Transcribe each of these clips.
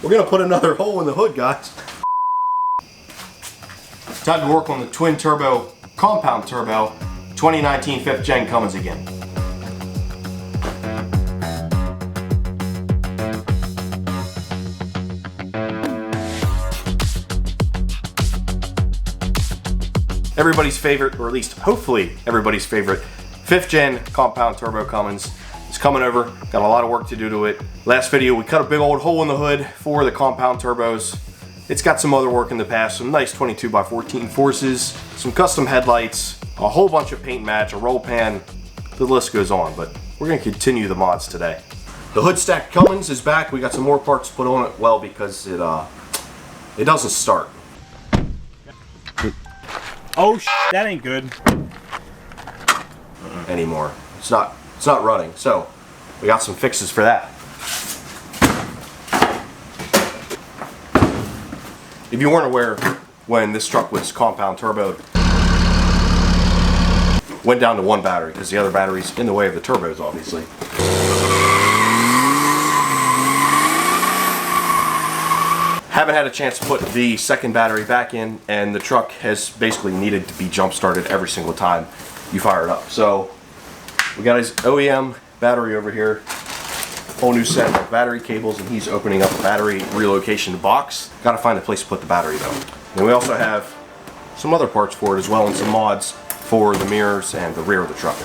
We're gonna put another hole in the hood, guys. Time to work on the twin turbo, compound turbo, 2019 5th gen Cummins again. Everybody's favorite, or at least hopefully everybody's favorite, 5th gen compound turbo Cummins is coming over. Got a lot of work to do to it. Last video we cut a big old hole in the hood for the compound turbos. It's got some other work in the past, some nice 22x14 forces, some custom headlights, a whole bunch of paint match, a roll pan, the list goes on, but we're gonna continue the mods today. The hood stack Cummins is back. We got some more parts put on it, well, because it doesn't start. Oh, that ain't good. Anymore. It's not running. So we got some fixes for that. If you weren't aware, when this truck was compound turboed, went down to one battery because the other battery's in the way of the turbos, obviously. Haven't had a chance to put the second battery back in, and the truck has basically needed to be jump started every single time you fire it up. So we got his OEM battery over here, whole new set of battery cables, and he's opening up a battery relocation box. Got to find a place to put the battery though. And we also have some other parts for it as well, and some mods for the mirrors and the rear of the truck.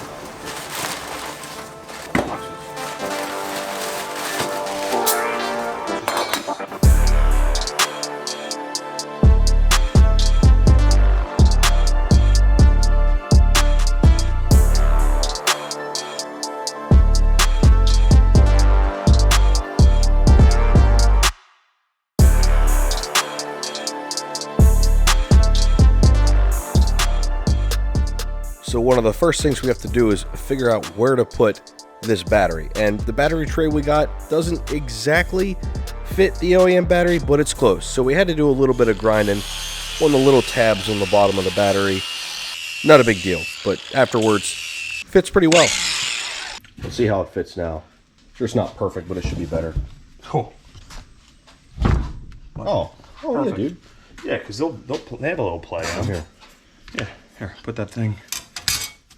So one of the first things we have to do is figure out where to put this battery. And the battery tray we got doesn't exactly fit the OEM battery, but it's close. So we had to do a little bit of grinding on the little tabs on the bottom of the battery. Not a big deal, but afterwards fits pretty well. Let's see how it fits now. Sure, it's not perfect, but it should be better. Cool. Oh, yeah, dude. Yeah, because they have a little play on here. Yeah, here, put that thing.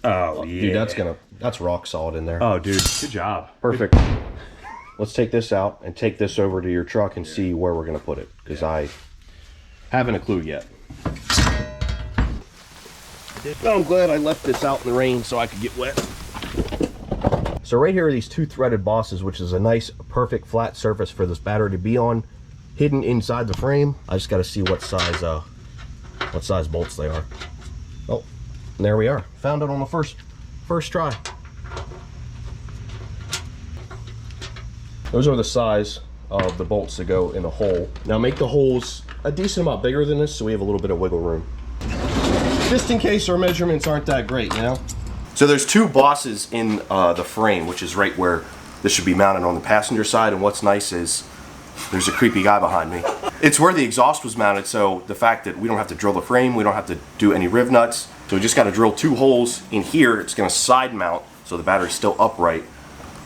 Oh, yeah. Dude, that's rock solid in there. Oh, dude, good job. Perfect. Let's take this out and take this over to your truck and see where we're going to put it, because I haven't a clue yet. Oh, I'm glad I left this out in the rain so I could get wet. So right here are these two threaded bosses, which is a nice, perfect flat surface for this battery to be on, hidden inside the frame. I just got to see what size bolts they are. Oh, and there we are. Found it on the first try. Those are the size of the bolts that go in the hole. Now make the holes a decent amount bigger than this so we have a little bit of wiggle room. Just in case our measurements aren't that great, you know? So there's two bosses in the frame, which is right where this should be mounted on the passenger side, and what's nice is there's a creepy guy behind me. It's where the exhaust was mounted, so the fact that we don't have to drill the frame, we don't have to do any riv nuts, so we just got to drill two holes in here. It's going to side mount so the battery's still upright.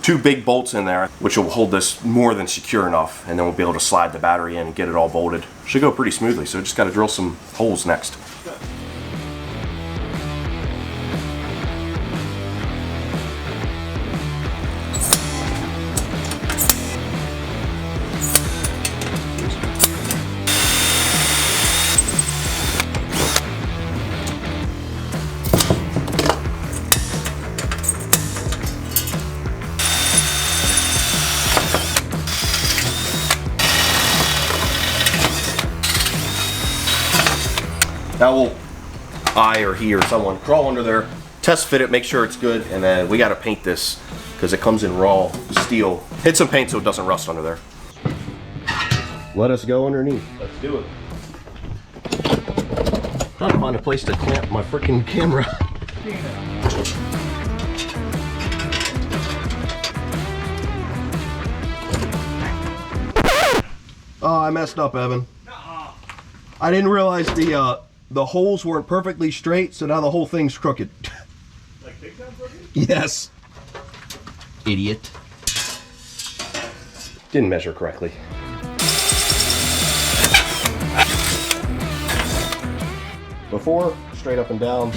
Two big bolts in there, which will hold this more than secure enough, and then we'll be able to slide the battery in and get it all bolted. Should go pretty smoothly, so just got to drill some holes next. Now I or he or someone crawl under there, test fit it, make sure it's good, and then we got to paint this because it comes in raw steel. Hit some paint so it doesn't rust under there. Let us go underneath. Let's do it. Trying to find a place to clamp my freaking camera. Oh, I messed up, Evan. I didn't realize the holes weren't perfectly straight, so now the whole thing's crooked. Like big time crooked? Yes. Idiot. Didn't measure correctly. before, straight up and down,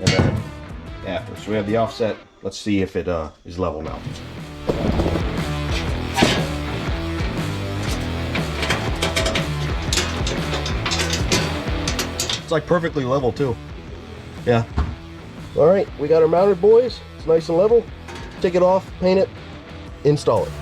and then after. So we have the offset. Let's see if it is level now. It's like perfectly level too. Yeah. All right, we got her mounted, boys. It's nice and level. Take it off, paint it, install it.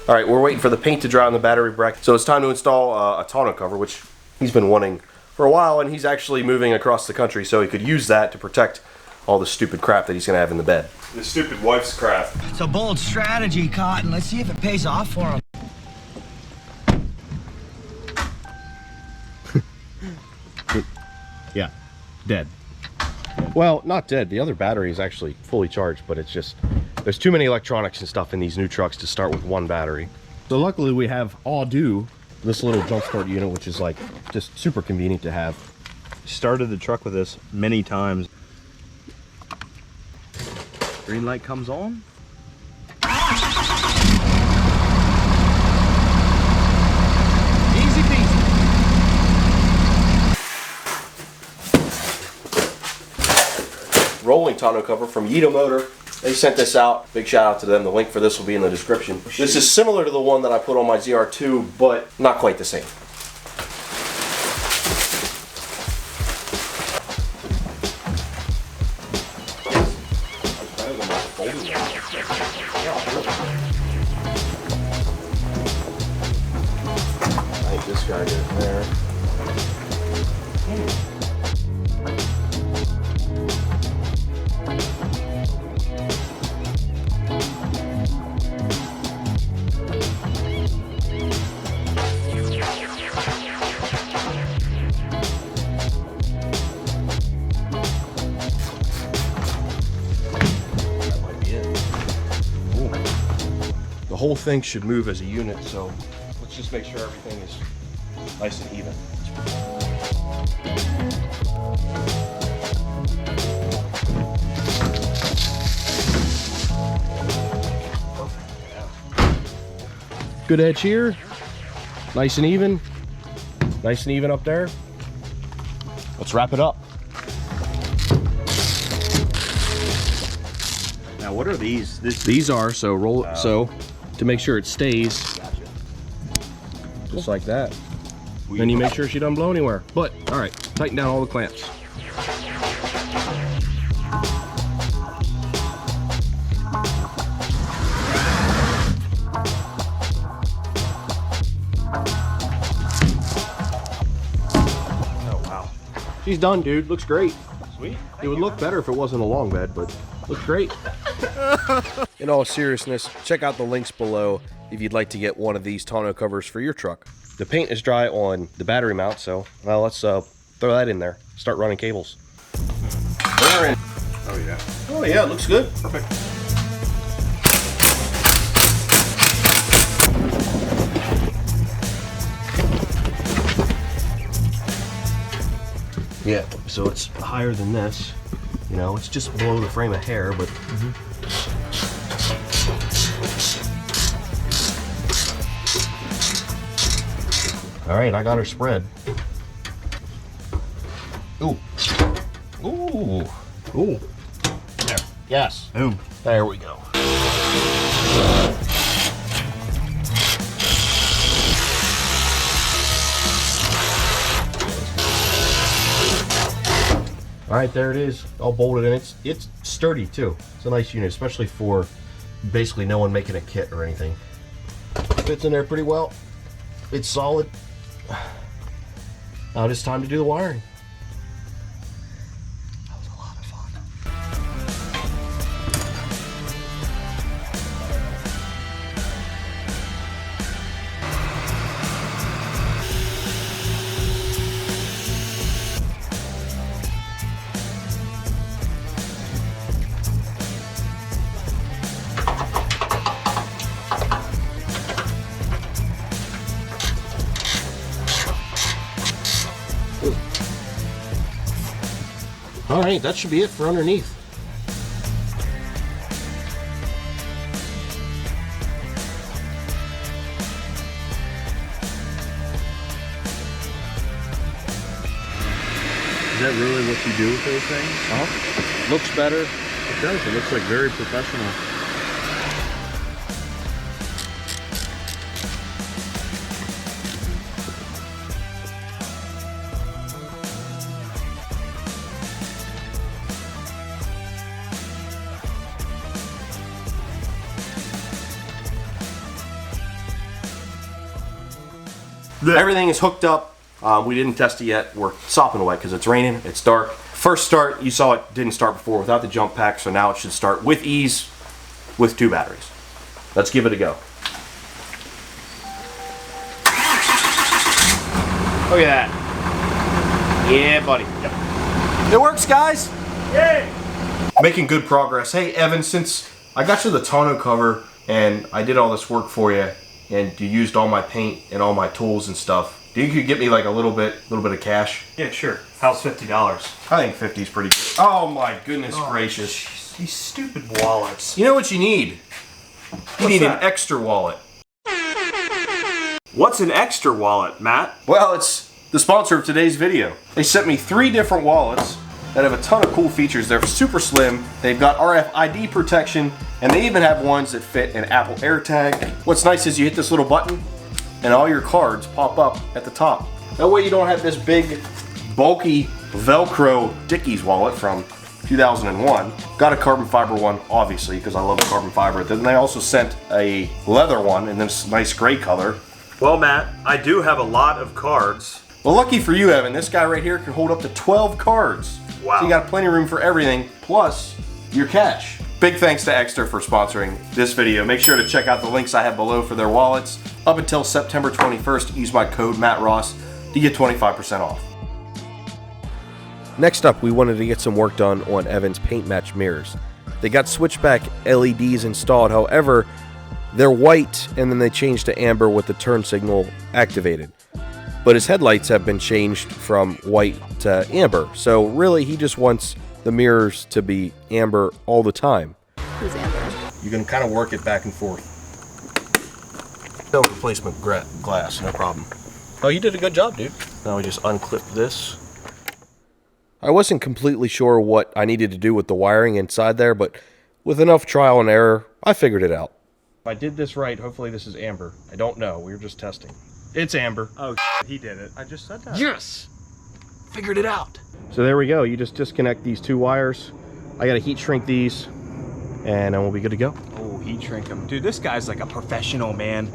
All right, we're waiting for the paint to dry on the battery bracket. So it's time to install a tonneau cover, which he's been wanting for a while, and he's actually moving across the country, so he could use that to protect all the stupid crap that he's gonna have in the bed. The stupid wife's crap. It's a bold strategy, Cotton. Let's see if it pays off for him. Yeah, dead. Well, not dead. The other battery is actually fully charged, but it's just, there's too many electronics and stuff in these new trucks to start with one battery. So luckily we have Audu, this little jump start unit, which is like just super convenient to have. Started the truck with this many times. Green light comes on. Easy peasy. Rolling tonneau cover from Yeto Motor. They sent this out. Big shout out to them. The link for this will be in the description. This is similar to the one that I put on my ZR2, but not quite the same. I think this guy goes there. The whole thing should move as a unit, so let's just make sure everything is nice and even. Good edge here, nice and even up there. Let's wrap it up. Now what are these? These are, so roll it, so to make sure it stays, just like that. Then you make sure she doesn't blow anywhere. But, all right, tighten down all the clamps. Oh wow. She's done, dude. Looks great. Sweet. It would look better if it wasn't a long bed, but looks great. In all seriousness, check out the links below if you'd like to get one of these tonneau covers for your truck. The paint is dry on the battery mount, so well, let's throw that in there. Start running cables. They're in. Oh yeah. Oh yeah, it looks good. Perfect. Yeah, so it's higher than this. You know, it's just below the frame of hair, but all right, I got her spread. Ooh. Ooh. Ooh. There. Yes. Boom. There we go. All right, there it is, all bolted in. It's sturdy too. It's a nice unit, especially for basically no one making a kit or anything. Fits in there pretty well. It's solid. Now it's time to do the wiring. That was a lot of fun. All right, that should be it for underneath. Is that really what you do with those things? Looks better. It does. It looks like very professional. Everything is hooked up. We didn't test it yet. We're sopping wet because it's raining, it's dark. First start, you saw it didn't start before without the jump pack, so now it should start with ease with 2 batteries. Let's give it a go. Look at that. Yeah, buddy. Yep. It works, guys. Yay! Making good progress. Hey, Evan, since I got you the tonneau cover and I did all this work for you, and you used all my paint and all my tools and stuff, do you think you could get me like a little bit of cash? Yeah, sure. How's $50? I think 50 is pretty good. Oh my goodness gracious. Geez, these stupid wallets. You know what you need? You need an extra wallet. What's an extra wallet, Matt? Well, it's the sponsor of today's video. They sent me 3 different wallets that have a ton of cool features. They're super slim, they've got RFID protection, and they even have ones that fit an Apple AirTag. What's nice is you hit this little button and all your cards pop up at the top. That way you don't have this big, bulky Velcro Dickies wallet from 2001. Got a carbon fiber one, obviously, because I love the carbon fiber. Then they also sent a leather one in this nice gray color. Well, Matt, I do have a lot of cards. Well, lucky for you, Evan, this guy right here can hold up to 12 cards. Wow. So you got plenty of room for everything, plus your cash. Big thanks to Extra for sponsoring this video. Make sure to check out the links I have below for their wallets. Up until September 21st, use my code MattRoss to get 25% off. Next up, we wanted to get some work done on Evan's paint match mirrors. They got switchback LEDs installed, however, they're white and then they changed to amber with the turn signal activated. But his headlights have been changed from white to amber, so really he just wants the mirrors to be amber all the time. Who's amber? You can kind of work it back and forth. No replacement glass, no problem. Oh, you did a good job, dude. Now we just unclip this. I wasn't completely sure what I needed to do with the wiring inside there, but with enough trial and error, I figured it out. If I did this right, hopefully this is amber. I don't know, we were just testing. It's amber. Oh, he did it. I just said that. Yes! Figured it out. So there we go, you just disconnect these 2 wires. I gotta heat shrink these, and then we'll be good to go. Oh, heat shrink him. Dude, this guy's like a professional, man.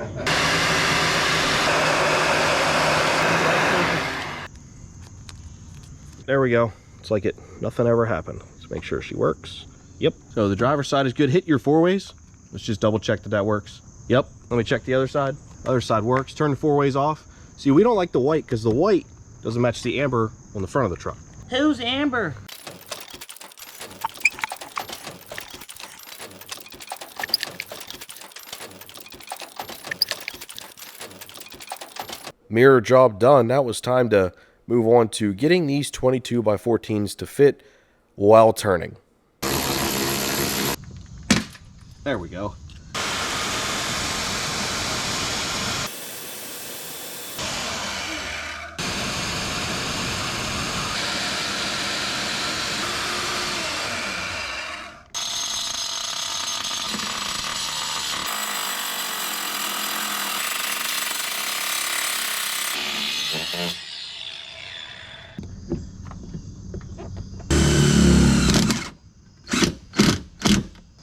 There we go. It's like nothing ever happened. Let's make sure she works. Yep. So the driver's side is good. Hit your 4-ways. Let's just double check that works. Yep. Let me check the other side. Other side works. Turn the 4-ways off. See, we don't like the white because the white doesn't match the amber on the front of the truck. Who's Amber? Mirror job done. Now it was time to move on to getting these 22x14s to fit while turning. There we go.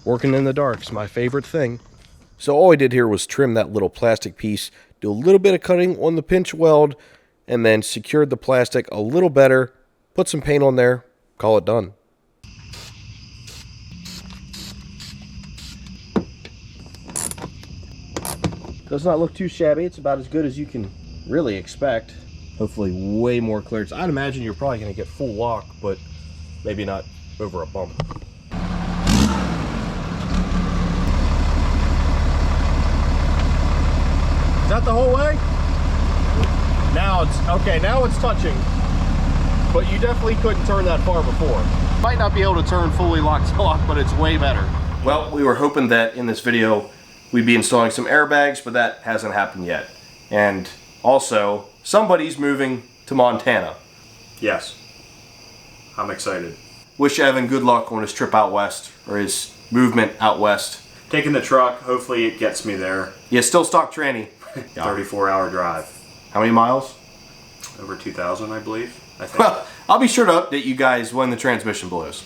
Working in the dark's my favorite thing. So all I did here was trim that little plastic piece, do a little bit of cutting on the pinch weld, and then secured the plastic a little better, put some paint on there, call it done. Does not look too shabby. It's about as good as you can really expect. Hopefully way more clearance. I'd imagine you're probably going to get full lock, but maybe not over a bump. Is that the whole way? Now it's, okay, now it's touching. but you definitely couldn't turn that far before. Might not be able to turn fully lock to lock, but it's way better. Well, we were hoping that in this video we'd be installing some airbags, but that hasn't happened yet. And also, somebody's moving to Montana. Yes. I'm excited. Wish Evan good luck on his trip out west, or his movement out west. Taking the truck, hopefully it gets me there. Yeah, still stock tranny. 34-hour drive. How many miles? Over 2,000, I believe. I think. Well, I'll be sure to update you guys when the transmission blows.